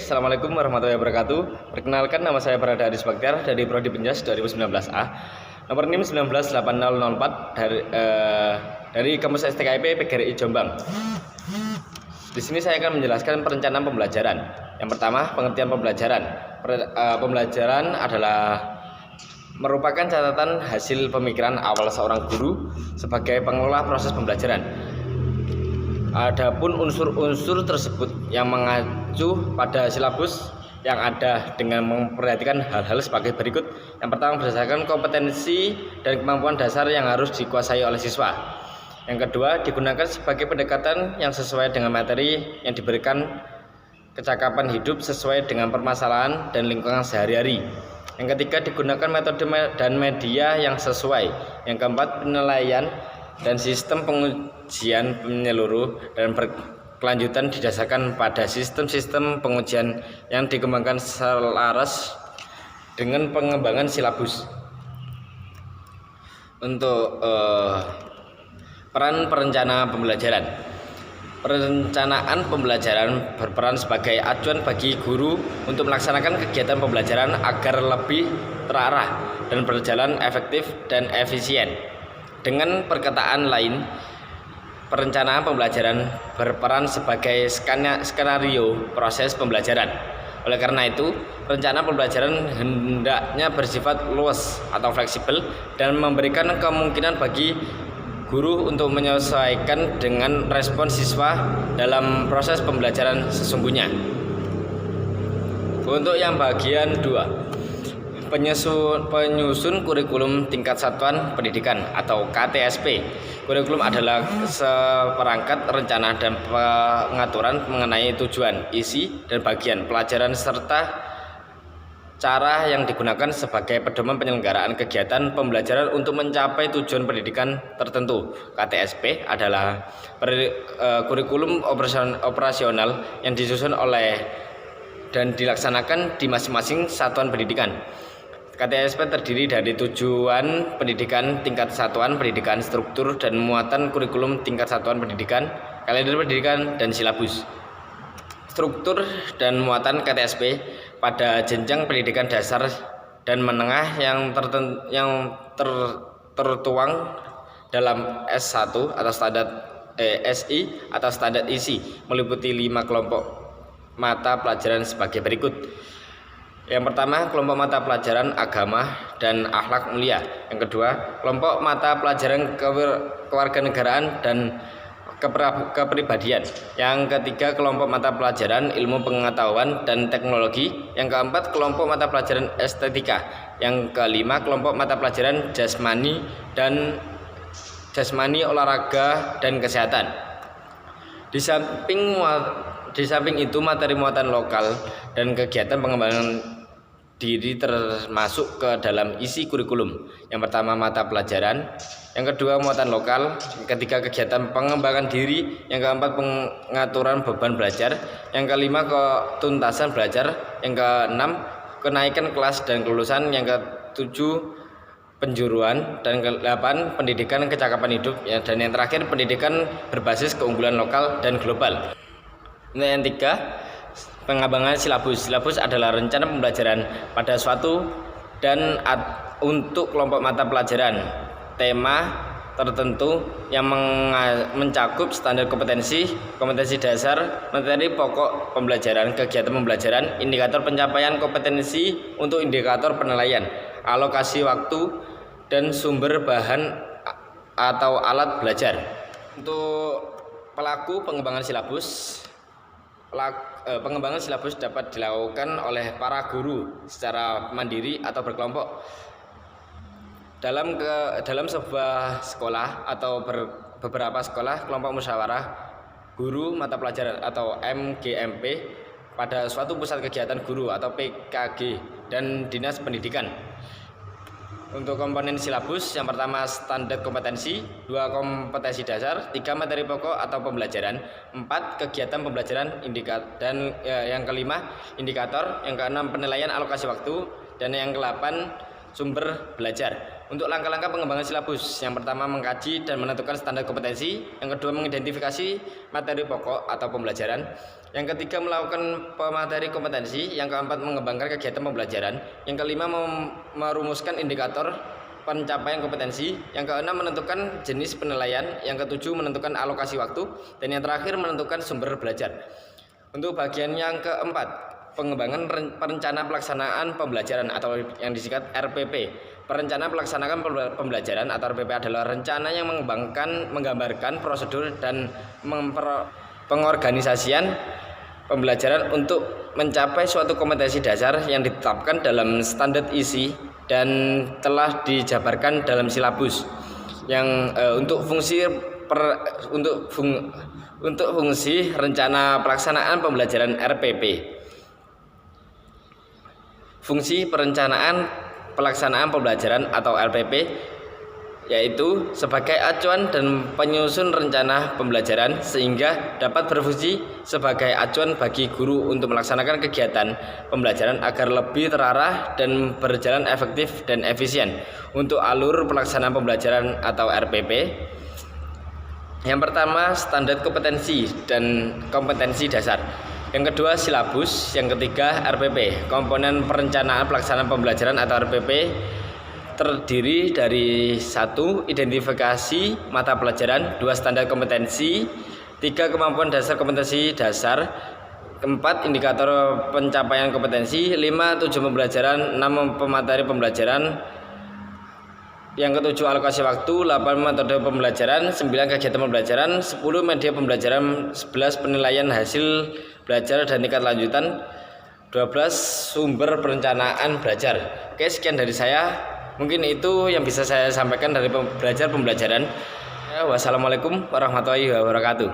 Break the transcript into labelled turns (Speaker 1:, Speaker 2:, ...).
Speaker 1: Assalamualaikum warahmatullahi wabarakatuh. Perkenalkan, nama saya Barada Aris Baktiar dari Prodi Penjas 2019A. Nomor NIM 198004 dari kampus STKIP PGRI Jombang. Di sini saya akan menjelaskan perencanaan pembelajaran. Yang pertama, pengertian pembelajaran. Pembelajaran adalah merupakan catatan hasil pemikiran awal seorang guru sebagai pengelola proses pembelajaran. Adapun unsur-unsur tersebut yang mengacu pada silabus yang ada dengan memperhatikan hal-hal sebagai berikut. Yang pertama, berdasarkan kompetensi dan kemampuan dasar yang harus dikuasai oleh siswa. Yang kedua, digunakan sebagai pendekatan yang sesuai dengan materi yang diberikan, kecakapan hidup sesuai dengan permasalahan dan lingkungan sehari-hari. Yang ketiga, digunakan metode dan media yang sesuai. Yang keempat, penilaian dan sistem pengujian menyeluruh dan berkelanjutan didasarkan pada sistem-sistem pengujian yang dikembangkan selaras dengan pengembangan silabus. Untuk peran perencana pembelajaran. Perencanaan pembelajaran berperan sebagai acuan bagi guru untuk melaksanakan kegiatan pembelajaran agar lebih terarah dan berjalan efektif dan efisien. Dengan perkataan lain, perencanaan pembelajaran berperan sebagai skenario proses pembelajaran. Oleh karena itu, rencana pembelajaran hendaknya bersifat luas atau fleksibel dan memberikan kemungkinan bagi guru untuk menyesuaikan dengan respon siswa dalam proses pembelajaran sesungguhnya. Untuk yang bagian 2, penyusun kurikulum tingkat satuan pendidikan atau KTSP. Kurikulum adalah seperangkat rencana dan pengaturan mengenai tujuan, isi, dan bagian pelajaran serta cara yang digunakan sebagai pedoman penyelenggaraan kegiatan pembelajaran untuk mencapai tujuan pendidikan tertentu. KTSP adalah kurikulum operasional yang disusun oleh dan dilaksanakan di masing-masing satuan pendidikan. KTSP terdiri dari tujuan pendidikan tingkat satuan pendidikan, struktur dan muatan kurikulum tingkat satuan pendidikan, kalender pendidikan, dan silabus. Struktur dan muatan KTSP pada jenjang pendidikan dasar dan menengah yang tertuang dalam S1 atau standar SI atau standar isi meliputi 5 kelompok mata pelajaran sebagai berikut. Yang pertama, kelompok mata pelajaran agama dan akhlak mulia. Yang kedua, kelompok mata pelajaran kewarganegaraan dan kepribadian. Yang ketiga, kelompok mata pelajaran ilmu pengetahuan dan teknologi. Yang keempat, kelompok mata pelajaran estetika. Yang kelima, kelompok mata pelajaran jasmani olahraga dan kesehatan. Di samping itu, materi muatan lokal dan kegiatan pengembangan diri termasuk ke dalam isi kurikulum. Yang pertama, mata pelajaran. Yang kedua, muatan lokal. Yang ketiga, kegiatan pengembangan diri. Yang keempat, pengaturan beban belajar. Yang kelima, ketuntasan belajar. Yang keenam, kenaikan kelas dan kelulusan. Yang ketujuh, penjuruan. Dan kedelapan, pendidikan kecakapan hidup. Dan yang terakhir, pendidikan berbasis keunggulan lokal dan global. Yang tiga, pengembangan silabus. Silabus adalah rencana pembelajaran pada suatu dan untuk kelompok mata pelajaran, tema tertentu yang mencakup standar kompetensi dasar, materi pokok pembelajaran, kegiatan pembelajaran, indikator pencapaian kompetensi untuk indikator penilaian, alokasi waktu, dan sumber bahan atau alat belajar. Untuk pelaku pengembangan silabus, pengembangan silabus dapat dilakukan oleh para guru secara mandiri atau berkelompok dalam sebuah sekolah atau beberapa sekolah. Kelompok musyawarah guru mata pelajaran atau MGMP pada suatu pusat kegiatan guru atau PKG dan dinas pendidikan. Untuk komponen silabus, yang pertama standar kompetensi, 2 kompetensi dasar, 3 materi pokok atau pembelajaran, 4 kegiatan pembelajaran, dan yang kelima indikator, yang keenam penilaian alokasi waktu, dan yang ke-8 sumber belajar. Untuk langkah-langkah pengembangan silabus, yang pertama mengkaji dan menentukan standar kompetensi, yang kedua mengidentifikasi materi pokok atau pembelajaran, yang ketiga melakukan pemateri kompetensi, yang keempat mengembangkan kegiatan pembelajaran, yang kelima merumuskan indikator pencapaian kompetensi, yang keenam menentukan jenis penilaian, yang ketujuh menentukan alokasi waktu, dan yang terakhir menentukan sumber belajar. Untuk bagian yang keempat, pengembangan perencana pelaksanaan pembelajaran atau yang disingkat RPP. Perencana pelaksanaan pembelajaran atau RPP adalah rencana yang menggambarkan prosedur dan pengorganisasian pembelajaran untuk mencapai suatu kompetensi dasar yang ditetapkan dalam standar isi dan telah dijabarkan dalam silabus. Yang untuk fungsi rencana pelaksanaan pembelajaran RPP. Fungsi perencanaan pelaksanaan pembelajaran atau RPP yaitu sebagai acuan dan penyusun rencana pembelajaran sehingga dapat berfungsi sebagai acuan bagi guru untuk melaksanakan kegiatan pembelajaran agar lebih terarah dan berjalan efektif dan efisien. Untuk alur pelaksanaan pembelajaran atau RPP, yang pertama standar kompetensi dan kompetensi dasar, yang kedua silabus, yang ketiga RPP. Komponen perencanaan pelaksanaan pembelajaran atau RPP terdiri dari 1. Identifikasi mata pelajaran, 2. Standar kompetensi, 3. Kemampuan dasar kompetensi dasar, 4. Indikator pencapaian kompetensi, 5. Tujuan pembelajaran, 6. Pemateri pembelajaran, yang ketujuh alokasi waktu, 8. Metode pembelajaran, 9. Kegiatan pembelajaran, 10. Media pembelajaran, 11. Penilaian hasil belajar dan tingkat lanjutan, 12. Sumber perencanaan belajar. Oke, sekian dari saya. Mungkin itu yang bisa saya sampaikan dari pembelajaran. Wassalamualaikum warahmatullahi wabarakatuh.